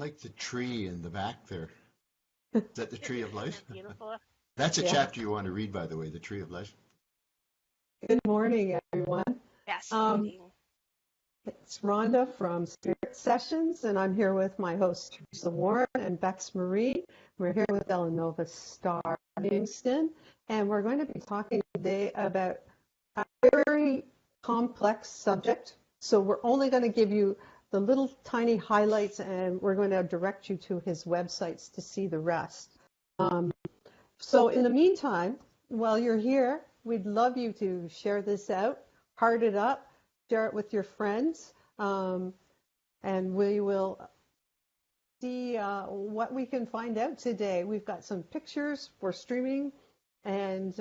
like the tree in the back there. Is that the tree of life? Beautiful. That's a chapter you want to read, by the way, the tree of life. Good morning, everyone. Fascinating. It's Rhonda from Spirit Sessions, and I'm here with my host, Teresa Warren and Bex Marie. We're here with Delahhnova Starr-Livingstone, and we're going to be talking today about a very complex subject. So we're only going to give you the little tiny highlights, and we're going to direct you to his websites to see the rest. So in the meantime, while you're here, we'd love you to share this out, heart it up, share it with your friends, and we will see what we can find out today. We've got some pictures for streaming, and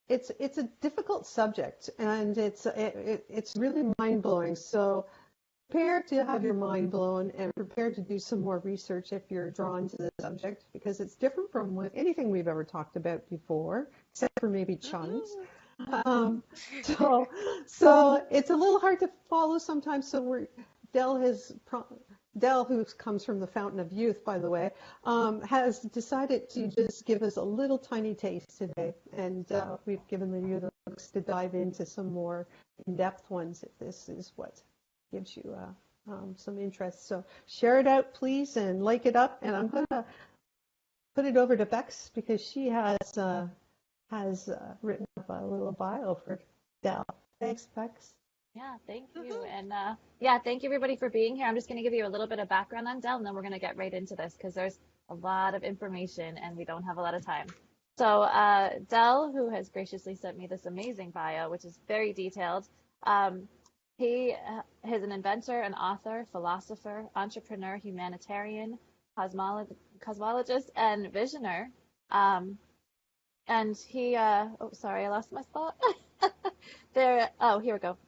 it's a difficult subject, and it's really mind-blowing. So prepare to have your mind blown and prepare to do some more research if you're drawn to the subject, because it's different from anything we've ever talked about before, except for maybe chunks. So it's a little hard to follow sometimes. So Del, who comes from the Fountain of Youth, by the way, has decided to just give us a little tiny taste today, and we've given you the books to dive into some more in-depth ones if this is what gives you some interest. So share it out, please, and like it up. And I'm going to put it over to Bex because she has written up a little bio for Del. Thanks, Bex. Yeah, thank you. And thank you everybody for being here. I'm just going to give you a little bit of background on Del, and then we're going to get right into this because there's a lot of information and we don't have a lot of time. So Del, who has graciously sent me this amazing bio, which is very detailed, he is an inventor, an author, philosopher, entrepreneur, humanitarian, cosmologist, and visioner. And he, sorry, I lost my spot. Here we go.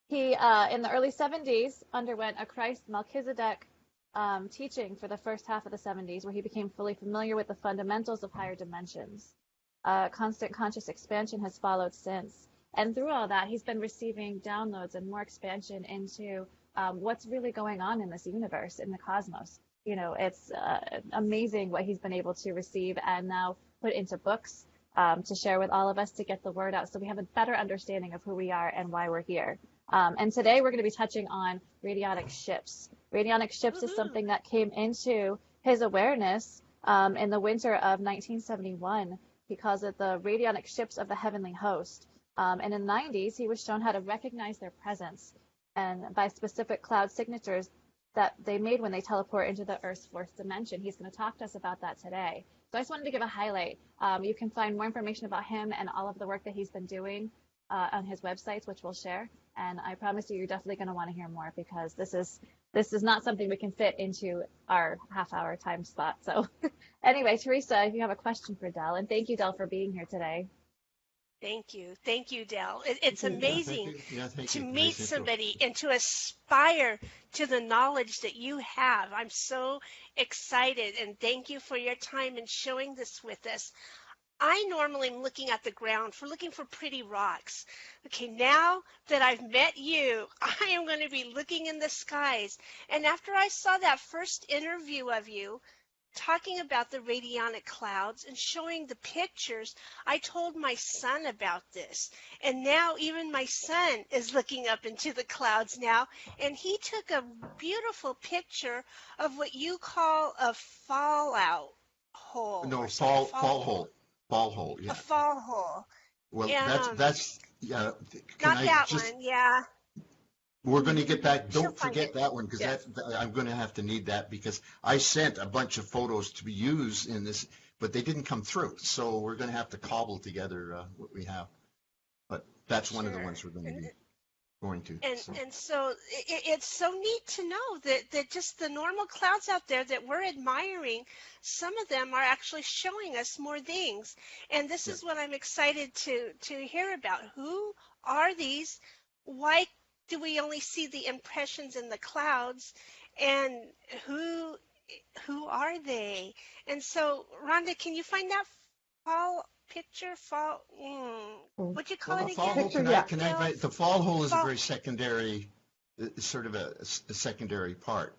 He, in the early 70s, underwent a Christ Melchizedek teaching for the first half of the 70s, where he became fully familiar with the fundamentals of higher dimensions. Constant conscious expansion has followed since. And through all that, he's been receiving downloads and more expansion into what's really going on in this universe, in the cosmos. You know, it's amazing what he's been able to receive and now put into books to share with all of us to get the word out so we have a better understanding of who we are and why we're here. And today we're going to be touching on radionic ships. Radionic ships is something that came into his awareness in the winter of 1971. He calls it the radionic ships of the heavenly host. And in the 90s, he was shown how to recognize their presence and by specific cloud signatures that they made when they teleport into the Earth's fourth dimension. He's going to talk to us about that today. So I just wanted to give a highlight. You can find more information about him and all of the work that he's been doing on his websites, which we'll share. And I promise you, you're definitely going to want to hear more because this is not something we can fit into our half-hour time slot. So anyway, Teresa, if you have a question for Del, and thank you, Del, for being here today. Thank you, Del. It's amazing to meet Teresa. somebody and to aspire to the knowledge that you have. I'm so excited, and thank you for your time and showing this with us. I normally am looking at the ground looking for pretty rocks. Okay, now that I've met you, I am going to be looking in the skies. And after I saw that first interview of you, talking about the radionic clouds and showing the pictures, I told my son about this. And now even my son is looking up into the clouds now, and he took a beautiful picture of what you call a fallout hole. No, fall hole. Fall hole, yeah. A fall hole. Well, Yeah. that's yeah. Not that one, yeah. We're going to get back. She'll Don't find forget it. that one because Yeah. I'm going to have to need that because I sent a bunch of photos to be used in this, but they didn't come through. So we're going to have to cobble together what we have. But that's one of the Sure. ones we're going to be going to. And so it's so neat to know that just the normal clouds out there that we're admiring, some of them are actually showing us more things. And this is what I'm excited to hear about. Who are these? Why do we only see the impressions in the clouds? And who are they? And so, Rhonda, can you find that fall picture? What'd you call Well, it the fall again? hole, the fall hole is a very secondary, sort of a secondary part.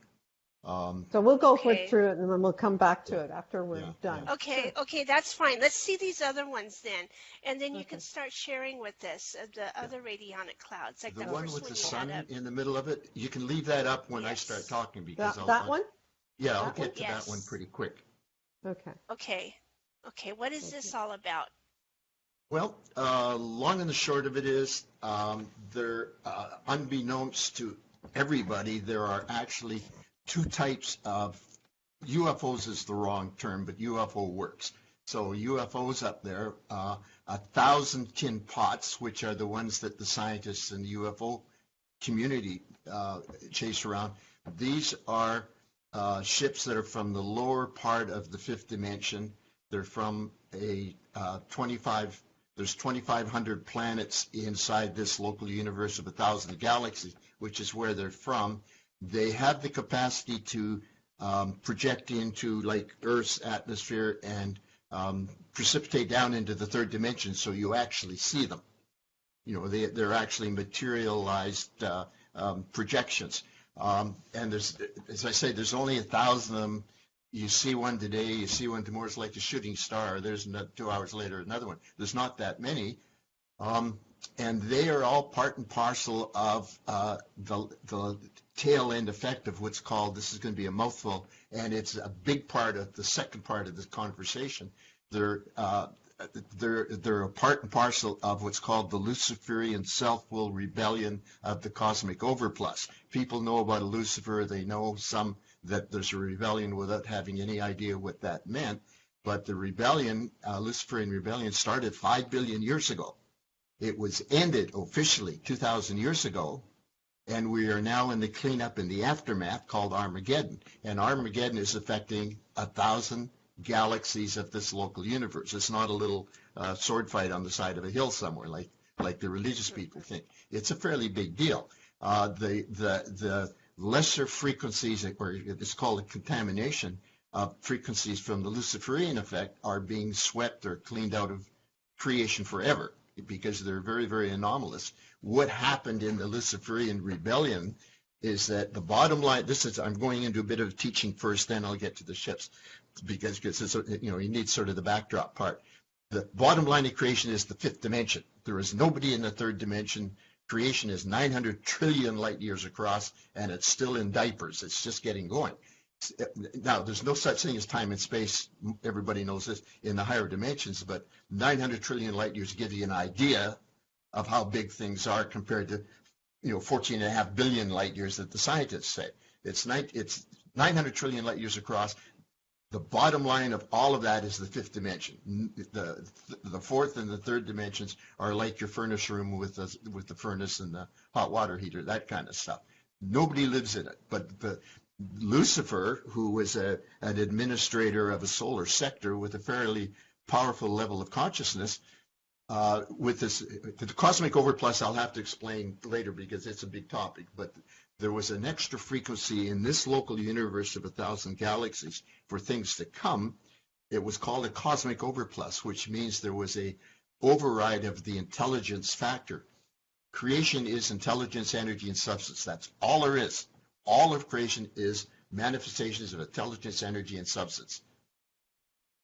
So we'll go Okay. through it and then we'll come back to it after we're Yeah, done. yeah. Okay, okay, that's fine. Let's see these other ones then. And then you Okay. can start sharing with us the other radionic clouds, like The that one first with one the you had sun up. in the middle of it, you can leave that up when I Yes. start talking because That one? yeah, I'll That one? get to that one Yes. pretty quick. Okay. Okay. Okay, what is this all about? Well, long and the short of it is, unbeknownst to everybody, there are actually two types of UFOs is the wrong term, but UFO works. So UFOs up there, 1,000 tin pots, which are the ones that the scientists and the UFO community chase around. These are ships that are from the lower part of the fifth dimension. They're from a 25. There's 2,500 planets inside this local universe of 1,000 galaxies, which is where they're from. They have the capacity to project into like Earth's atmosphere and precipitate down into the third dimension, so you actually see them. You know, they're actually materialized projections. And there's, as I say, there's only 1,000 of them. You see one today, you see one tomorrow. It's like a shooting star. There's 2 hours later another one. There's not that many. And they are all part and parcel of the tail end effect of what's called, this is going to be a mouthful, and it's a big part of the second part of this conversation. They're a part and parcel of what's called the Luciferian self-will rebellion of the cosmic overplus. People know about a Lucifer. They know some that there's a rebellion without having any idea what that meant. But the rebellion, Luciferian rebellion, started 5 billion years ago. It was ended officially 2,000 years ago, and we are now in the cleanup in the aftermath called Armageddon. And Armageddon is affecting 1,000 galaxies of this local universe. It's not a little sword fight on the side of a hill somewhere like the religious people think. It's a fairly big deal. The lesser frequencies, or it's called a contamination, frequencies from the Luciferian effect are being swept or cleaned out of creation forever because they're very, very anomalous. What happened in the Luciferian rebellion is that the bottom line, I'm going into a bit of teaching first, then I'll get to the ships, because it's, you need sort of the backdrop part. The bottom line of creation is the fifth dimension. There is nobody in the third dimension. Creation is 900 trillion light years across, and it's still in diapers. It's just getting going. Now, there's no such thing as time and space. Everybody knows this in the higher dimensions, but 900 trillion light years gives you an idea of how big things are compared to, 14.5 billion light years that the scientists say. It's 900 trillion light years across. The bottom line of all of that is the fifth dimension. The fourth and the third dimensions are like your furnace room with the furnace and the hot water heater, that kind of stuff. Nobody lives in it. But Lucifer, who was an administrator of a solar sector with a fairly powerful level of consciousness, with the cosmic overplus, I'll have to explain later because it's a big topic, but there was an extra frequency in this local universe of 1,000 galaxies for things to come. It was called a cosmic overplus, which means there was a override of the intelligence factor. Creation is intelligence, energy, and substance. That's all there is. All of creation is manifestations of intelligence, energy, and substance.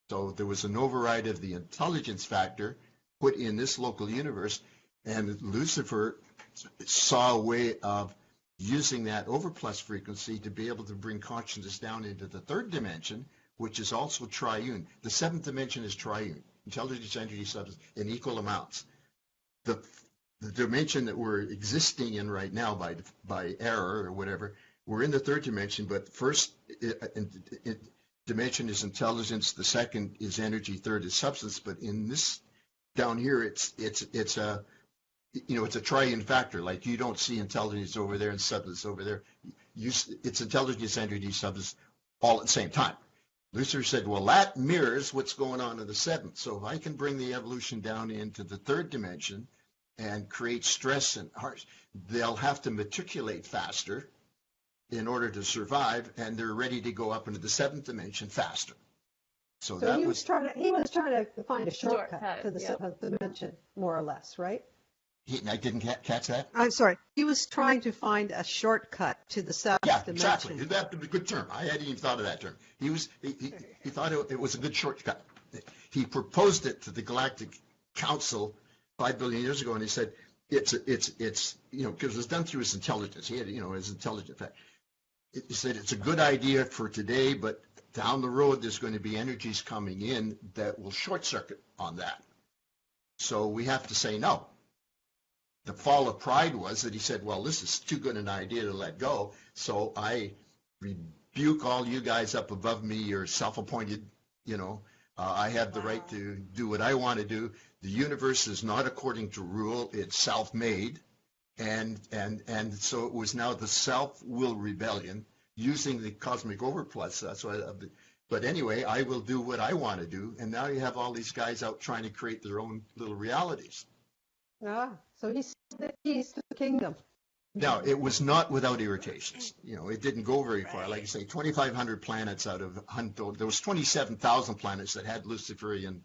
So there was an override of the intelligence factor put in this local universe, and Lucifer saw a way of using that overplus frequency to be able to bring consciousness down into the third dimension, which is also triune. The seventh dimension is triune, intelligence, energy, substance, in equal amounts. The dimension that we're existing in right now by error or whatever, we're in the third dimension, but first dimension is intelligence, the second is energy, third is substance, but in this down here, it's a triune factor. Like you don't see intelligence over there and substance over there. It's intelligence, energy, substance all at the same time. Lucifer said, well, that mirrors what's going on in the seventh. So if I can bring the evolution down into the third dimension and create stress and heart, they'll have to matriculate faster in order to survive, and they're ready to go up into the seventh dimension faster. So that he was trying to find a shortcut to the Yep. seventh dimension, more or less, right? I didn't catch that. I'm sorry. He was trying to find a shortcut to the seventh Yeah, dimension. exactly. That's a good term. I hadn't even thought of that term. He thought it was a good shortcut. He proposed it to the Galactic Council 5 billion years ago, and he said it's because it was done through his intelligence. He had his intelligence. He said it's a good idea for today, but down the road there's going to be energies coming in that will short circuit on that. So we have to say no. The fall of pride was that he said, well, this is too good an idea to let go, so I rebuke all you guys up above me. You're self-appointed, I have the right to do what I want to do. The universe is not according to rule, it's self-made, and so it was now the self-will rebellion using the cosmic overplus. That's why. But anyway, I will do what I want to do, and now you have all these guys out trying to create their own little realities. So he's the keys to the kingdom. Now, it was not without irritations. It didn't go very far. Like I say, 2,500 planets out of there was 27,000 planets that had Luciferian,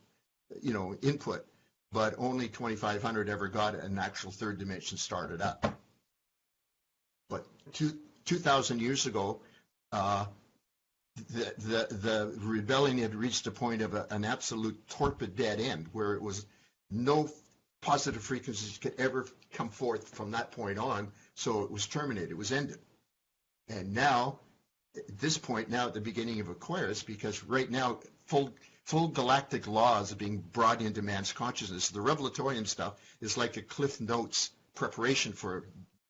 input, but only 2,500 ever got an actual third dimension started up. But 2,000 years ago, the rebellion had reached a point of an absolute torpid dead end, where it was no positive frequencies could ever come forth from that point on, so it was terminated, it was ended. And now, at this point, now at the beginning of Aquarius, because right now full galactic laws are being brought into man's consciousness. The Revelatorium stuff is like a Cliff Notes preparation for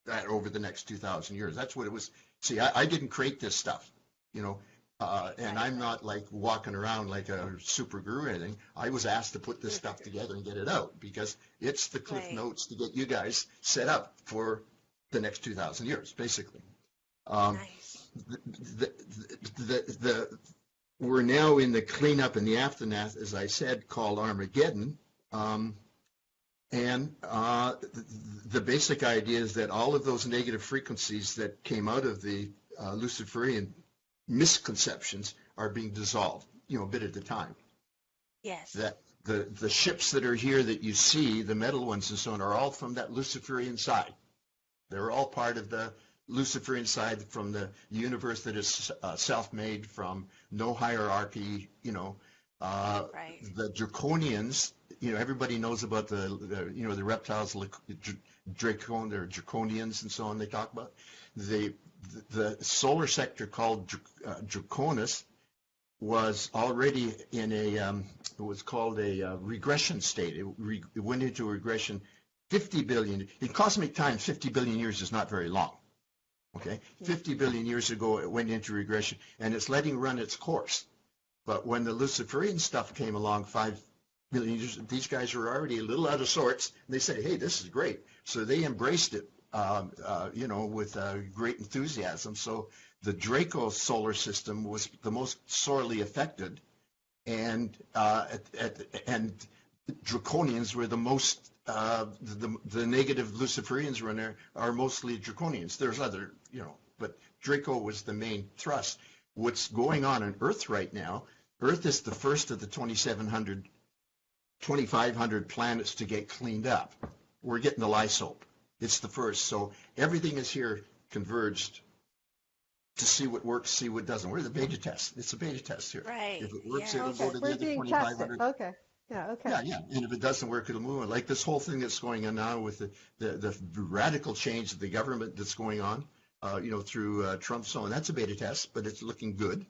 that over the next 2,000 years. That's what it was. See, I didn't create this stuff, and I'm not like walking around like a super guru or anything. I was asked to put this stuff together and get it out because it's the Cliff Notes to get you guys set up for the next 2,000 years, basically. Nice. We're now in the cleanup and the aftermath, as I said, called Armageddon. And the basic idea is that all of those negative frequencies that came out of the Luciferian misconceptions are being dissolved, a bit at a time. Yes. That the ships that are here that you see, the metal ones and so on, are all from that Luciferian side. They're all part of the Luciferian side from the universe that is self-made, from no hierarchy, the Draconians, everybody knows about the reptiles, they're Draconians and so on they talk about. The solar sector called Draconis was already in it was called a regression state. It went into a regression 50 billion. In cosmic time, 50 billion years is not very long. Okay, 50 billion years ago, it went into regression, and it's letting run its course. But when the Luciferian stuff came along 5 million years, these guys were already a little out of sorts, and they said, hey, this is great. So they embraced it, with great enthusiasm. So the Draco solar system was the most sorely affected, and Draconians were the most, the negative Luciferians were in there are mostly Draconians. There's other, but Draco was the main thrust. What's going on Earth right now, Earth is the first of the 2,500 planets to get cleaned up. We're getting the Lysope. It's the first. So everything is here converged to see what works, see what doesn't. We're the beta test. It's a beta test here. Right. If it works, Yeah. it'll go to the We're other being 2,500. tested. Okay. Yeah, okay. Yeah. And if it doesn't work, it'll move on. Like this whole thing that's going on now with the radical change of the government that's going on, through Trump, so on. That's a beta test, but it's looking good.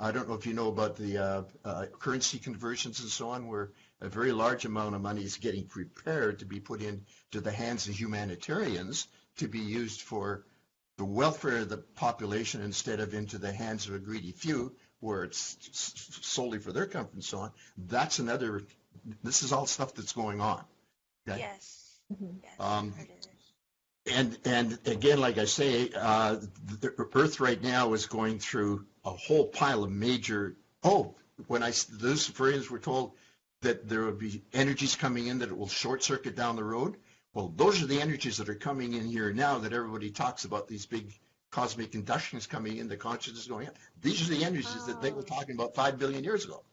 I don't know if you know about the currency conversions and so on, where a very large amount of money is getting prepared to be put into the hands of humanitarians to be used for the welfare of the population instead of into the hands of a greedy few, where it's solely for their comfort and so on. That's another. This is all stuff that's going on. Okay? Yes. Mhm. Yes. I've heard of this. And again, like I say, the Earth right now is going through a whole pile of major. When the Luciferians were told that there would be energies coming in that it will short circuit down the road. Well, those are the energies that are coming in here now that everybody talks about, these big cosmic inductions coming in, the consciousness going up. These are the energies that they were talking about 5 billion years ago.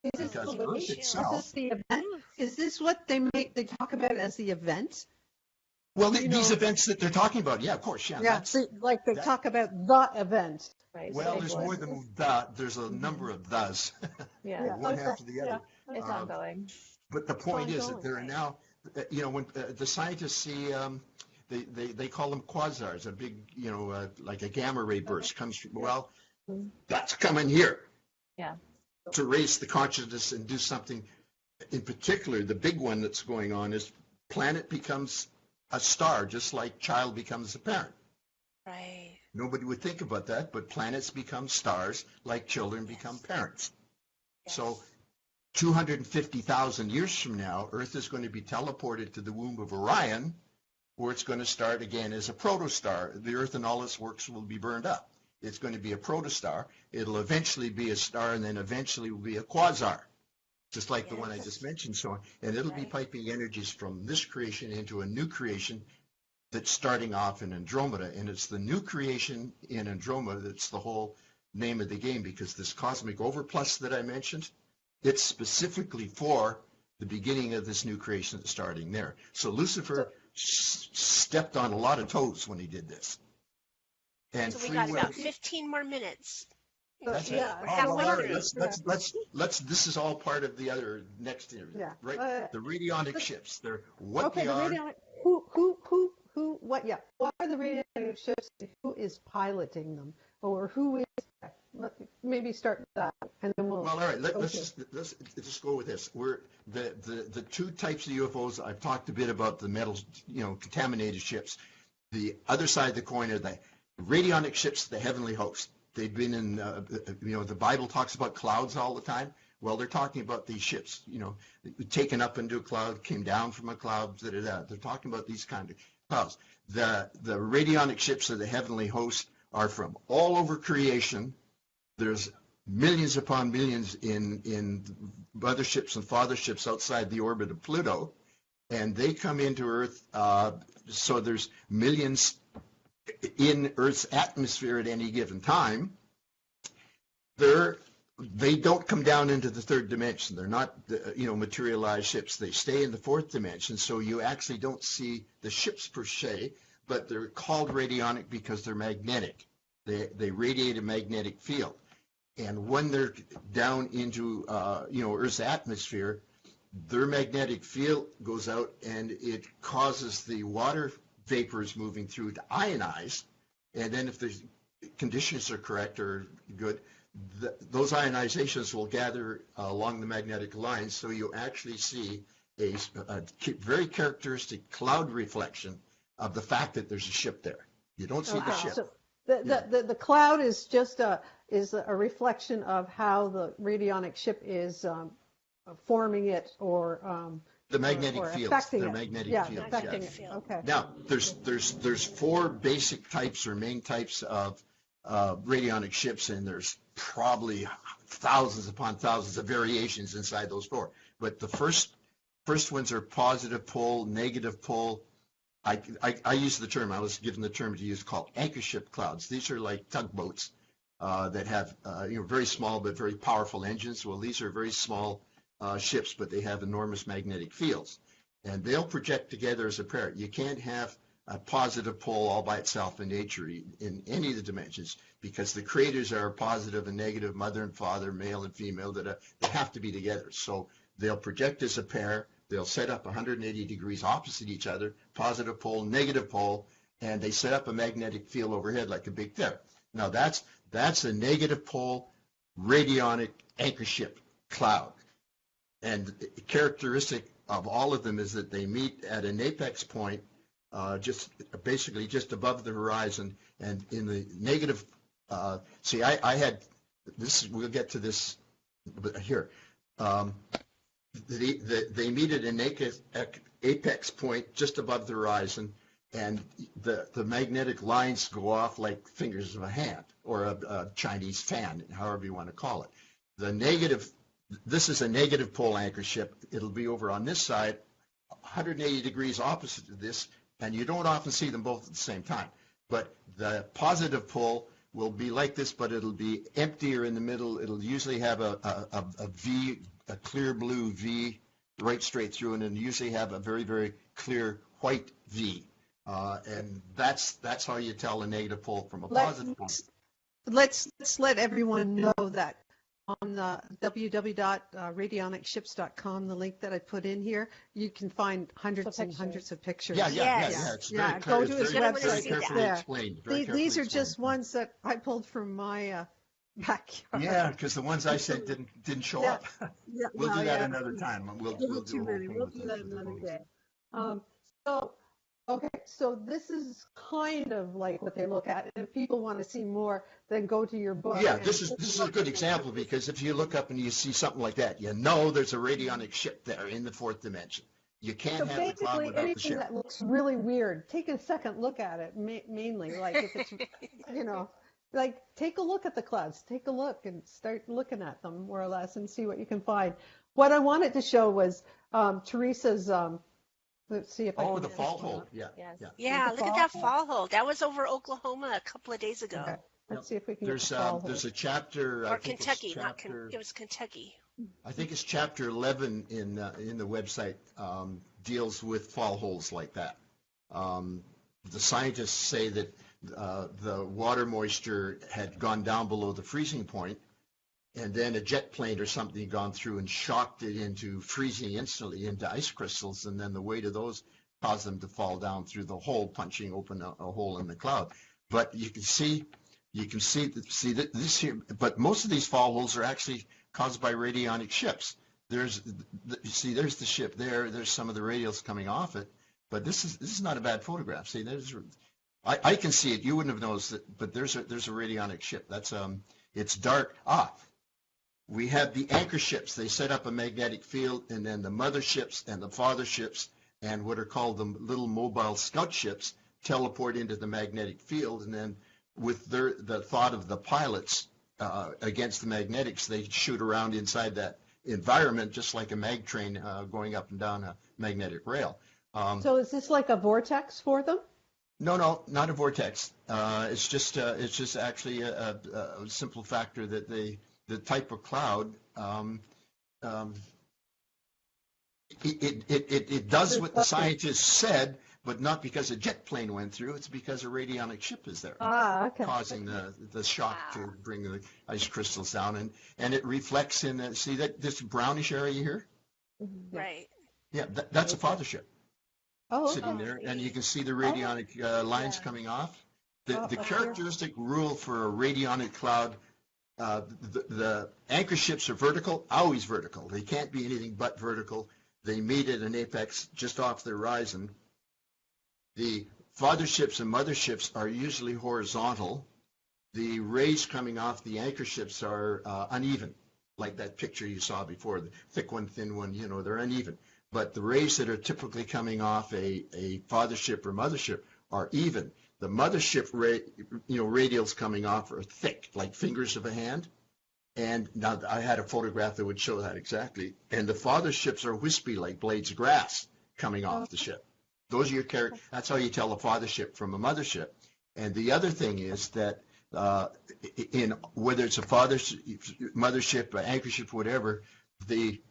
Is Because this, Earth is itself. this the event? Is this what they talk about as the event? Well, You these know, events that they're talking about, yeah, of course, yeah. yeah, see, like they talk about the event. Right. Well, So there's more than there's a number of thes, yeah, one after the other. it's ongoing. But the point is that ongoing. there are now, when the scientists see, they call them quasars, a big, like a gamma ray burst comes from, well, that's coming here Yeah. to raise the consciousness and do something. In particular, the big one that's going on is planet becomes a star, just like child becomes a parent. Right. Nobody would think about that, but planets become stars like children become parents. Yes. So 250,000 years from now, Earth is going to be teleported to the womb of Orion, where it's going to start again as a protostar. The Earth and all its works will be burned up. It's going to be a protostar. It'll eventually be a star, and then eventually will be a quasar, just like the one I just mentioned. So, and it'll be piping energies from this creation into a new creation that's starting off in Andromeda. And it's the new creation in Andromeda that's the whole name of the game, because this cosmic overplus that I mentioned, it's specifically for the beginning of this new creation that's starting there. So Lucifer stepped on a lot of toes when he did this. And So we got about 15 more minutes. That's Yeah. right. We're Oh, halfway well, through. let's. This is all part of the other next interview, Yeah. right? The radionic ships. They're what Okay, they the are. radionic, what, yeah, what are the radionic ships? Who is piloting them? Or who is, maybe start with that, and then we'll. Well, all right. Let's just go with this. We're the two types of UFOs. I've talked a bit about the metals, contaminated ships. The other side of the coin are the radionic ships, the heavenly host. They've been in, the Bible talks about clouds all the time. Well, they're talking about these ships, taken up into a cloud, came down from a cloud. They're talking about these kind of clouds. The radionic ships of the heavenly host are from all over creation. There's millions upon millions in motherships and fatherships outside the orbit of Pluto, and they come into Earth. So there's millions in Earth's atmosphere at any given time. They don't come down into the third dimension. They're not, materialized ships. They stay in the fourth dimension, so you actually don't see the ships per se, but they're called radionic because they're magnetic. They radiate a magnetic field. And when they're down into, Earth's atmosphere, their magnetic field goes out and it causes the water vapors moving through to ionize. And then if the conditions are correct or good, those ionizations will gather along the magnetic lines. So you actually see a very characteristic cloud reflection of the fact that there's a ship there. You don't see the ship. So the cloud is just a reflection of how the radionic ship is forming it or the magnetic fields. Affecting it. Magnetic yeah, fields. affecting Yes. it. Okay. Now, there's four basic types or main types of radionic ships, and there's probably thousands upon thousands of variations inside those four. But the first ones are positive pull, negative pull. I use the term, I was given the term to use, called anchor ship clouds. These are like tugboats that have very small but very powerful engines. Well, these are very small ships, but they have enormous magnetic fields. And they'll project together as a pair. You can't have a positive pole all by itself in nature in any of the dimensions, because the creators are positive and negative, mother and father, male and female, that have to be together. So they'll project as a pair. They'll set up 180 degrees opposite each other, positive pole, negative pole, and they set up a magnetic field overhead like a big tip. Now that's a negative pole radionic anchor ship cloud. And characteristic of all of them is that they meet at an apex point, just above the horizon. And in the negative, I had this. We'll get to this here. They meet at an apex point just above the horizon, and the magnetic lines go off like fingers of a hand, or a Chinese fan, however you want to call it. This is a negative pole anchor ship. It'll be over on this side, 180 degrees opposite to this, and you don't often see them both at the same time. But the positive pole will be like this, but it'll be emptier in the middle. It'll usually have a V, a clear blue V right straight through, and it'll usually have a very, very clear white V. And that's how you tell a negative pole from a Let's positive pole. let's let everyone know that on www.radionicships.com, the link that I put in here, you can find hundreds and hundreds of pictures. Yeah. Yes. It's very, Go to his very, website, very it's carefully there. explained. Very These are carefully just explained. ones that I pulled from my backyard. Yeah, because the ones I said didn't show Yeah. up. Yeah, We'll well, do that yeah. another time. We'll Give do it too a whole many. thing We'll with do the- that with the another phones. day. So, okay, so this is kind of like what they look at. And if people want to see more, then go to your book. Yeah, and this is take a look good at example because if you look up and you see something like that, you know there's a radionic ship there in the fourth dimension. You can't So have the cloud basically, without the anything ship. that looks really weird, take a second look at it. Mainly, like if it's, like take a look at the clouds, take a look and start looking at them more or less and see what you can find. What I wanted to show was Teresa's. Let's see if I Oh, can the get fall this one hole. up. Yeah. Yes. Yeah. Yeah, The look at fall that hole? fall hole. That was over Oklahoma a couple of days ago. Okay, let's see if we can get There's the fall hole. there's a chapter. I Or think Kentucky, it's chapter. it was Kentucky. I think it's chapter 11 in the website deals with fall holes like that. The scientists say that the water moisture had gone down below the freezing point, and then a jet plane or something had gone through and shocked it into freezing instantly into ice crystals, and then the weight of those caused them to fall down through the hole, punching open a hole in the cloud. But you can see that this here. But most of these fall holes are actually caused by radionic ships. There's the ship there. There's some of the radials coming off it. But this is not a bad photograph. See, I can see it. You wouldn't have noticed it, but there's a radionic ship. That's it's dark. We have the anchor ships. They set up a magnetic field, and then the mother ships and the father ships and what are called the little mobile scout ships teleport into the magnetic field, and then with the thought of the pilots against the magnetics, they shoot around inside that environment just like a mag train going up and down a magnetic rail. So is this like a vortex for them? No, not a vortex. It's just actually a simple factor that the type of cloud it does what the scientists said, but not because a jet plane went through. It's because a radionic ship is there, Okay. causing the shock to bring the ice crystals down, and it reflects in see that this brownish area here. Right. Yeah, that's a father ship sitting Okay. there, and you can see the radionic lines coming off. The characteristic rule for a radionic cloud, the anchor ships are vertical, always vertical. They can't be anything but vertical. They meet at an apex just off the horizon. The father ships and mother ships are usually horizontal. The rays coming off the anchor ships are uneven, like that picture you saw before, the thick one, thin one, they're uneven. But the rays that are typically coming off a father ship or mother ship are even. The mother ship radials coming off are thick, like fingers of a hand. And now I had a photograph that would show that exactly. And the father ships are wispy, like blades of grass coming off the ship. Those are your that's how you tell a father ship from a mother ship. And the other thing is that in whether it's a mother ship, anchor ship, whatever, the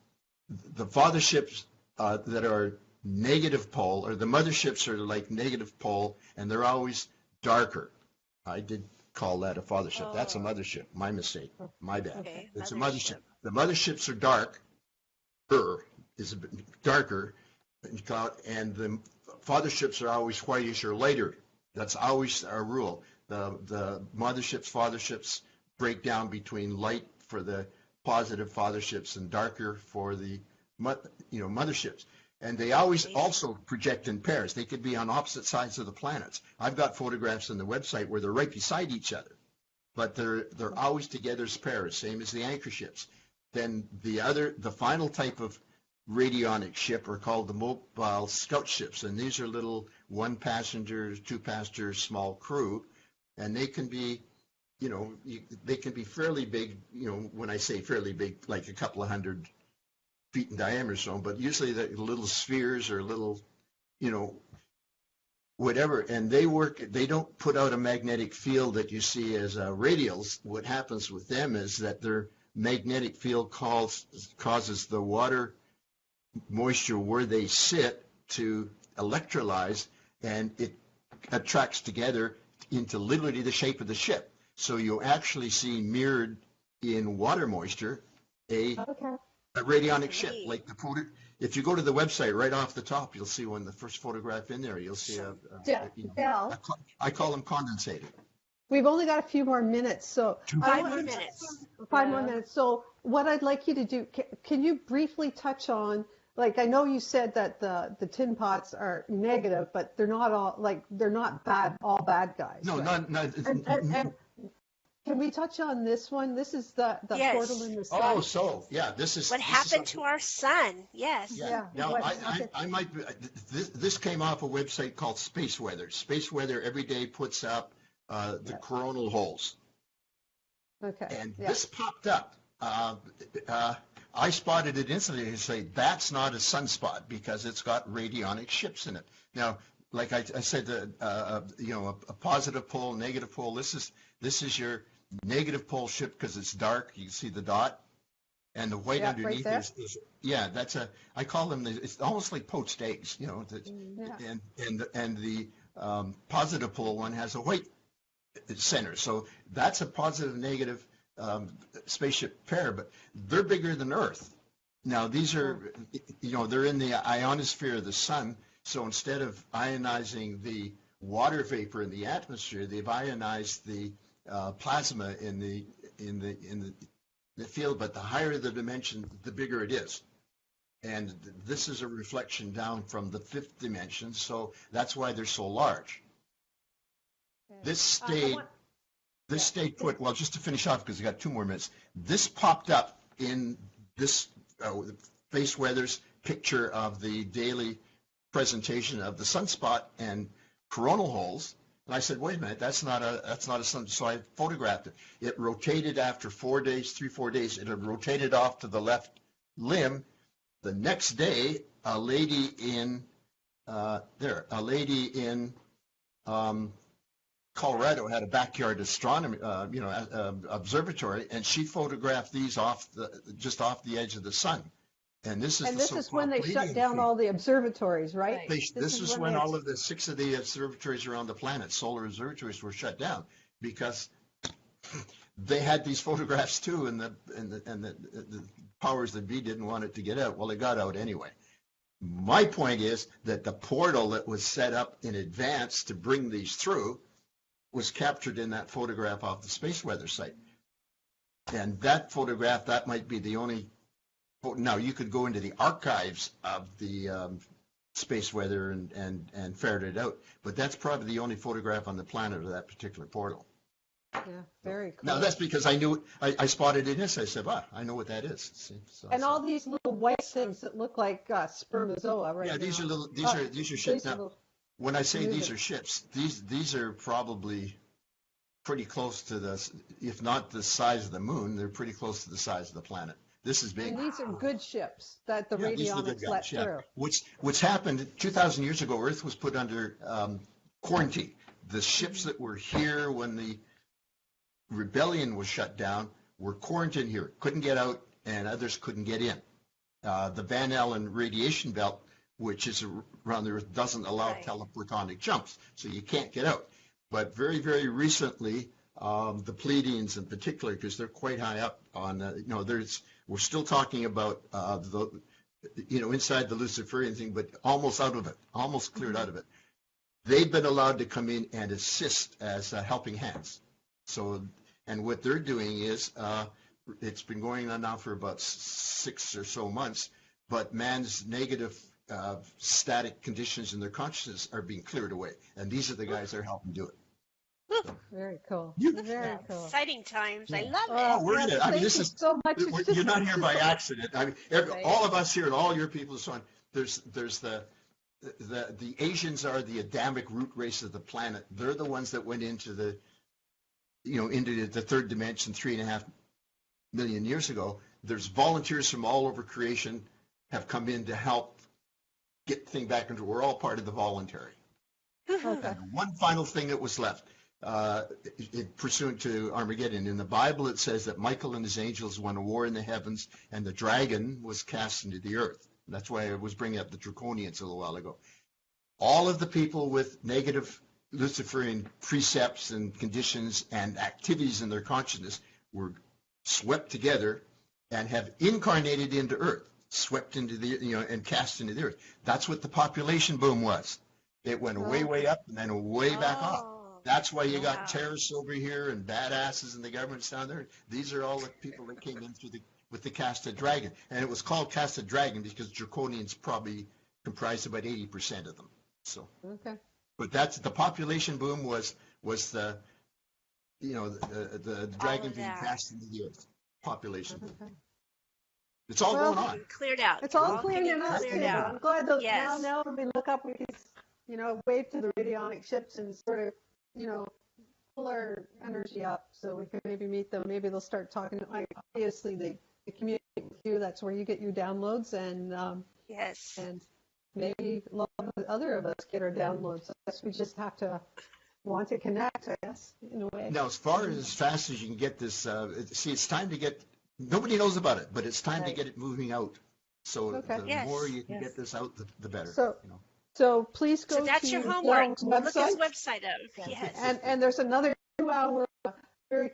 father ships that are negative pole, or the mother ships are like negative pole, and they're always darker. I did call that a father ship. That's a mother ship. My mistake. My bad. Okay, It's a mother mother ship. ship. The mother ships are is a bit darker, and the father ships are always whitish or lighter. That's always our rule. The mother ships, father ships break down between light for the positive father ships and darker for the mother ships. And they always also project in pairs. They could be on opposite sides of the planets. I've got photographs on the website where they're right beside each other, but they're always together as pairs, same as the anchor ships. Then the final type of radionic ship are called the mobile scout ships, and these are little 1 passenger, 2 passenger, small crew, and they can be, they can be fairly big. When I say fairly big, like a couple of 100 feet in diameter, so, but usually the little spheres or little, whatever, and they don't put out a magnetic field that you see as radials. What happens with them is that their magnetic field causes the water moisture where they sit to electrolyze, and attracts together into literally the shape of the ship. So you actually see mirrored in water moisture a radionic ship. Like the photo, if you go to the website right off the top, you'll see the first photograph in there. You'll see I call them condensated. We've only got a few more minutes, so 5 more minutes. 5 more minutes. So what I'd like you to do, can you briefly touch on, like, I know you said that the tin pots are negative, but they're not all, like, they're not all bad guys. No, right? And can we touch on this one? This is the Yes. portal in the sun. Oh, so yeah, this is What happened to our sun? Yes. Yeah. Now, What- I might. This came off a website called Space Weather. Space Weather every day puts up the coronal holes, Okay. and this popped up. I spotted it instantly and say that's not a sunspot because it's got radionic ships in it. Now, like I said, a positive pole, negative pole. This is your negative pole ship because it's dark. You can see the dot, and the white underneath right is that's I call them it's almost like poached eggs, and the positive pole one has a white center. So that's a positive negative spaceship pair, but they're bigger than Earth. Now these are they're in the ionosphere of the sun. So instead of ionizing the water vapor in the atmosphere, they've ionized the plasma in the field. But the higher the dimension, the bigger it is. And this is a reflection down from the 5th dimension, so that's why they're so large. This stayed put. Well, just to finish off, because I got 2 more minutes. This popped up in this Space Weather's picture of the daily presentation of the sunspot and coronal holes, and I said, wait a minute, that's not a sun. So I photographed it. It rotated after 4 days, 3-4 days. It had rotated off to the left limb. The next day, a lady in Colorado had a backyard astronomy, observatory, and she photographed these just off the edge of the sun. And this is when they shut down all the observatories, right? This is when all of the 6 of the observatories around the planet, solar observatories, were shut down because they had these photographs too, and the powers that be didn't want it to get out. Well, it got out anyway. My point is that the portal that was set up in advance to bring these through was captured in that photograph off the Space Weather site. And that photograph, that might be the only. Now, you could go into the archives of the Space Weather and ferret it out, but that's probably the only photograph on the planet of that particular portal. Yeah, very cool. Now, that's because I knew I spotted it in this. I said, I know what that is. See, and all these little white things that look like spermatozoa right now. Yeah, these are ships. Now, when I say these are ships, these are probably pretty close to if not the size of the moon, they're pretty close to the size of the planet. This is big. And these are good ships that the radionics let through. What's happened 2,000 years ago, Earth was put under quarantine. The ships that were here when the rebellion was shut down were quarantined here, couldn't get out, and others couldn't get in. The Van Allen radiation belt, which is around the Earth, doesn't allow telephotonic jumps, so you can't get out. But very, very recently, the Pleiadians in particular, because they're quite high up on, we're still talking about inside the Luciferian thing, but almost out of it, almost cleared out of it. They've been allowed to come in and assist as helping hands. So, and what they're doing is, it's been going on now for about 6 or so months, but man's negative static conditions in their consciousness are being cleared away. And these are the guys that are helping do it. Very cool. Very cool. Exciting times. I love it. Oh, we're in it. I mean, this is so much. You're not here by accident. I mean, all of us here and all your people and so on. There's the Asians are the Adamic root race of the planet. They're the ones that went into the 3rd dimension 3.5 million years ago. There's volunteers from all over creation have come in to help get the thing back into. We're all part of the voluntary. Okay. And one final thing that was left. Pursuant to Armageddon. In the Bible, it says that Michael and his angels won a war in the heavens, and the dragon was cast into the earth. That's why I was bringing up the Draconians a little while ago. All of the people with negative Luciferian precepts and conditions and activities in their consciousness were swept together and have incarnated into Earth, swept into the, and cast into the Earth. That's what the population boom was. It went way, way up and then way back off. That's why you got terrorists over here and badasses in the governments down there. These are all the people that came in with the casted dragon. And it was called casted dragon because Draconians probably comprised about 80% of them. So, Okay. but that's the population boom was the the dragon being cast into the Earth. Population boom. Okay. It's all going on. Cleared out. It's all clearing out. Cleared out. I'm glad that Yes. now when we look up, we can, wave to the radionic ships and sort of, pull our energy up so we can maybe meet them. Maybe they'll start talking. Obviously, they communicate with you. That's where you get your downloads, and Yes. and maybe a lot of the other of us get our downloads. I guess we just have to want to connect, I guess, in a way. Now, as fast as you can get this, it's time to get. Nobody knows about it, but it's time to get it moving out. So Okay. the more you can get this out, the better. So please go So that's to your homework. Del's Look his website. website up. Yes. And there's another 2-hour, very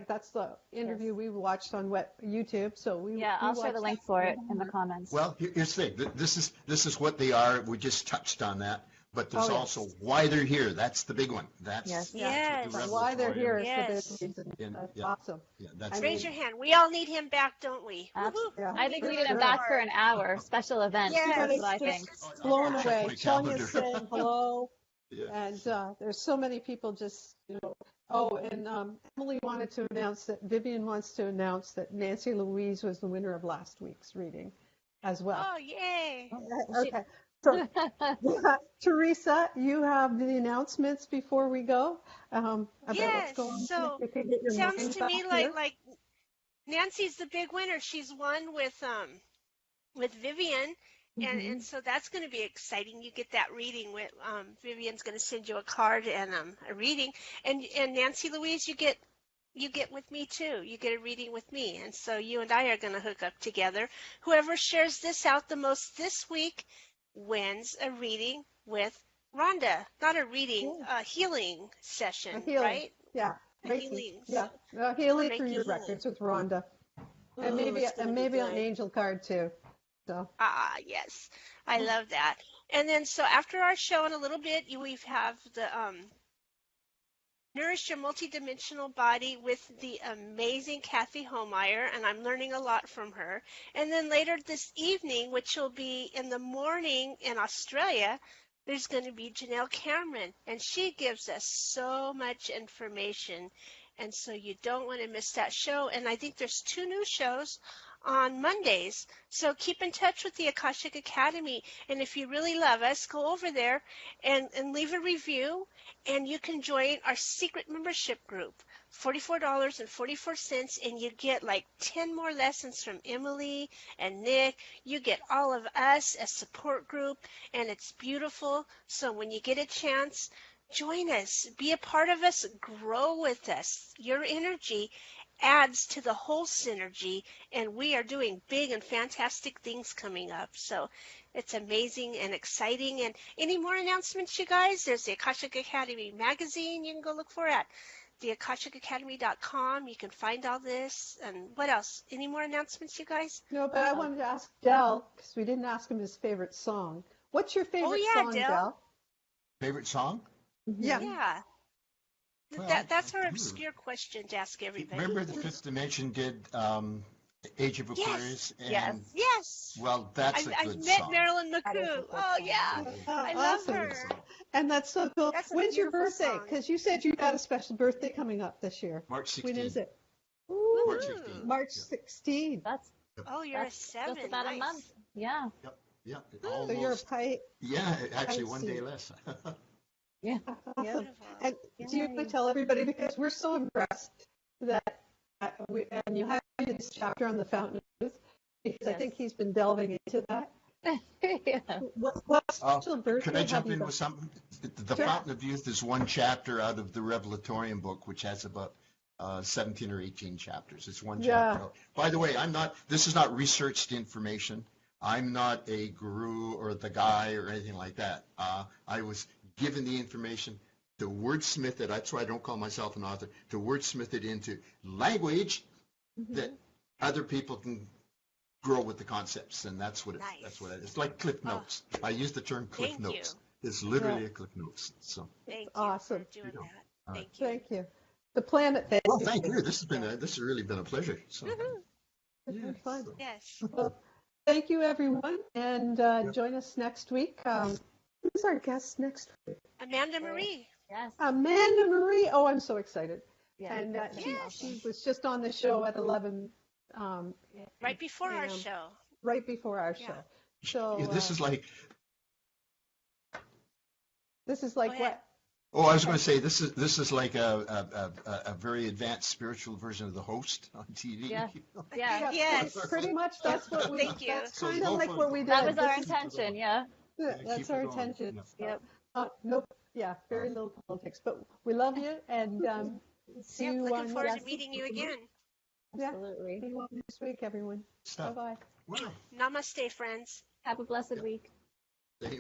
that's the interview we watched on YouTube. So I'll share the link for it in the comments. Well, here's the thing. This is what they are. We just touched on that. But there's also why they're here. That's the big one. That's why they're here. Yes. Is the big reason. That's awesome. Yeah, that's Raise your hand. We all need him back, don't we? Yeah. I think we need him back for an hour. Special event. Yes. That's what I think. Blown Check away. my Tanya's calendar. saying hello. Yeah. And there's so many people just, and Emily wanted to announce that, Vivian wants to announce that Nancy Louise was the winner of last week's reading as well. Oh, yay. Okay. So, Teresa, you have the announcements before we go about what's going on. So If you get your sounds mind to back me here. like Nancy's the big winner. She's won with Vivian, and so that's going to be exciting. You get that reading with Vivian's going to send you a card and a reading, and Nancy Louise, you get with me too. You get a reading with me, and so you and I are going to hook up together. Whoever shares this out the most this week wins a reading with Rhonda. Not a reading, a healing session, right? Yeah. A healing. Yeah. Healing through your Reiki. records with Rhonda. And Ooh, it's gonna maybe be an good. angel card too. So. Yes. I love that. And then so after our show in a little bit, we have the Nourish Your Multidimensional Body with the amazing Kathy Homeyer, and I'm learning a lot from her. And then later this evening, which will be in the morning in Australia, there's going to be Janelle Cameron, and she gives us so much information. And so you don't want to miss that show. And I think there's 2 new shows on Mondays. So keep in touch with the Akashic Academy. And if you really love us, go over there and leave a review. And you can join our secret membership group, $44.44, and you get like 10 more lessons from Emily and Nick. You get all of us as support group, and it's beautiful. So when you get a chance, join us, be a part of us, grow with us. Your energy adds to the whole synergy, and we are doing big and fantastic things coming up. So it's amazing and exciting. And any more announcements, you guys? There's the Akashic Academy magazine you can go look for at theakashicacademy.com. You can find all this. And what else? Any more announcements, you guys? No, but I wanted to ask Del, because we didn't ask him his favorite song. What's your favorite song, Del? Favorite song? Yeah. Yeah. Well, That's our obscure question to ask everybody. Remember the Fifth Dimension did Age of Aquarius? Yes. And, Yes. Well, that's a I've good met song. Marilyn McCoo. Oh, yeah. I love Awesome. her. And that's so cool. That's a When's your beautiful birthday? song. Because you said you got a special birthday coming up this year. March 16th. When is it? March 16th. March 16th. That's Oh, you're a just 7. about a Nice. month. Yeah. Yeah, So you're a almost. Pisces. Yeah, actually I one see. day less. Yeah. Awesome. Beautiful. And do you want to tell everybody, because we're so impressed that and you have this chapter on the Fountain of Youth, because I think he's been delving into that. Yeah. What special birthday Could I have jump you in got? with something? The Sure. Fountain of Youth is one chapter out of the Revelatorium book, which has about 17 or 18 chapters. It's one Yeah. chapter. By the way, this is not researched information. I'm not a guru or the guy or anything like that. I was given the information to wordsmith it. That's why I don't call myself an author. To wordsmith it into language that other people can grow with the concepts, and that's what Nice. that's what it is. It's like Cliff Notes. I use the term Cliff Thank Notes. you. It's literally a Cliff Notes. So, Thank you awesome. for doing that. All right. Thank you. Thank you. The planet. well, thank you. This has really been a pleasure. So, Woohoo. It's been fun. so- Yes. Well, thank you, everyone, and join us next week. Who's our guest next week? Amanda Marie. Yes. Amanda Marie. Oh, I'm so excited. Yeah. And that's she awesome. was just on the show at 11, Right before our Yeah. show. right before our Yeah. show. So Yeah, this is like, this is Go like ahead. what? oh, I was going to say, this is like a very advanced spiritual version of the host on TV. Yeah. you know? Yeah. Yes. Pretty much that's what we. Thank you. That's So kind go of like for it. what we did. That was our This is- intention. Yeah. Yeah, Keep that's it our going. intention. Yep. Nope. Yeah, very little politics, but we love you and see Yeah, you looking on forward to next- meeting you again. Yeah. Absolutely. See you next week, everyone. Stuff. Bye bye. Wow. Namaste, friends. Have a blessed week.